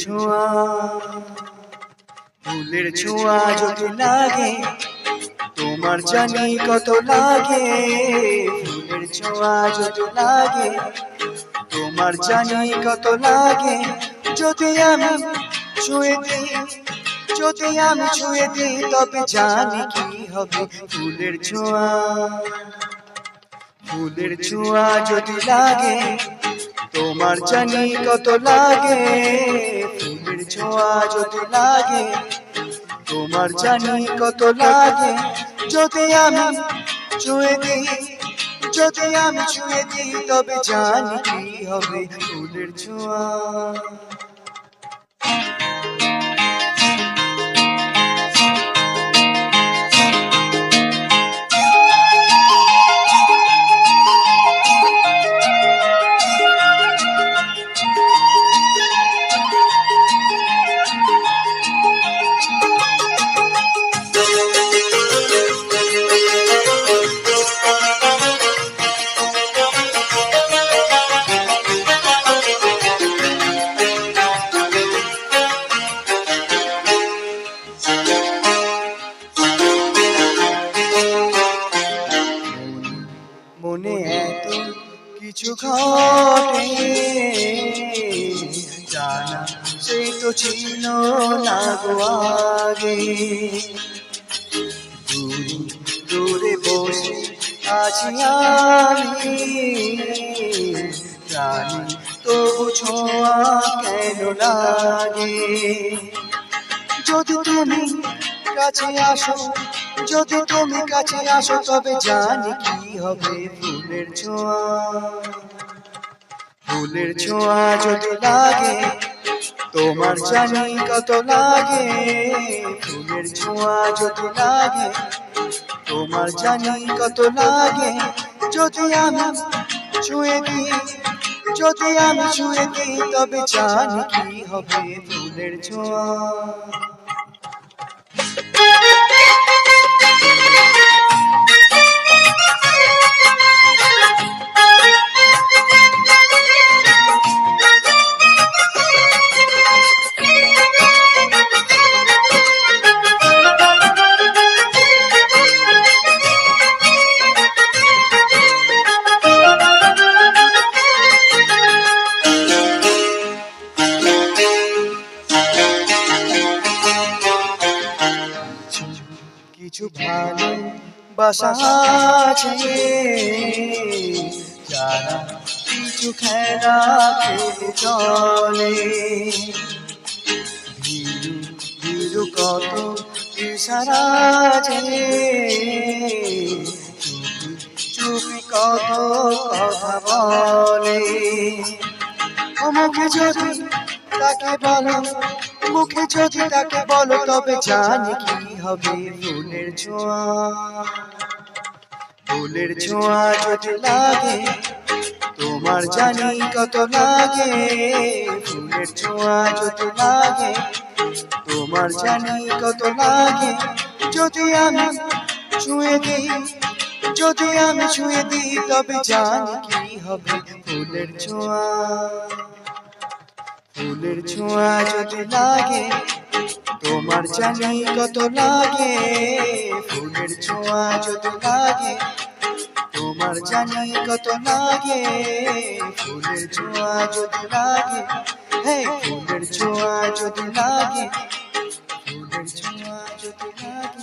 ছোঁয়া, ফুলের ছোঁয়া যদি লাগে তোমার জানি কত লাগে। ফুলের ছোঁয়া যদি লাগে তোমার জানি কত লাগে। যদি আমি ছুঁয়ে দিই, যদি আমি ছুঁয়ে দিই তবে জানি কি হবে। ফুলের ছোঁয়া, ফুলের ছোঁয়া যদি লাগে তোমার জানি কত লাগে। ফুলের ছোঁয়া যদি লাগে তোমার জানি কত লাগে। যদি আমি ছুঁয়ে দিই, যদি আমি ছুঁয়ে দিই তবে জানি কি হবে। ফুলের ছোঁয়া, মনে এত কিছু ঘটে জানা সে তো ছিল না গো আগে। দূরে দূরে বসে আছি আমি, জানি তবু ছোঁয়া কেন লাগে। যদি তুমি কাছে আসো, যদি তুমি কাছে আসো তবে জানি কি হবে। ফুলের ছোঁয়া, ফুলের ছোঁয়া যদি লাগে তোমার জানি কত লাগে। ফুলের ছোঁয়া যদি লাগে তোমার জানি কত লাগে। যদি আমি ছুঁয়ে দিই, যদি আমি ছুঁয়ে দিই তবে জানি কি হবে। ফুলের ছোঁয়া, কিছু ভালো বাসা আছে যারা কিছু খেলা খেলে চলে। ভীরু ভীরু কত ইশারা আছে, চুপি চুপি কত কথা বলে। আমাকে যদি তাকে বলো, মুখে যদি তাকে বলো তবে জানি কি হবে। ফুলের ছোঁয়া, ফুলের ছোঁয়া যদি লাগে তোমার জানি কত লাগে। ফুলের ছোঁয়া যদি লাগে তোমার জানি কত লাগে। যদি আমি ছুঁয়ে দিই, যদি আমি ছুঁয়ে দিই তবে জানি কি হবে। ফুলের ছোঁয়া, ফুলের ছোঁয়া যদি লাগে তোমার জানি কত লাগে। ফুলের ছোঁয়া যদি লাগে তোমার জানি কত লাগে। ফুলের ছোঁয়া যদি লাগে, হে ফুলের ছোঁয়া যদি লাগে, ফুলের ছোঁয়া যদি লাগে।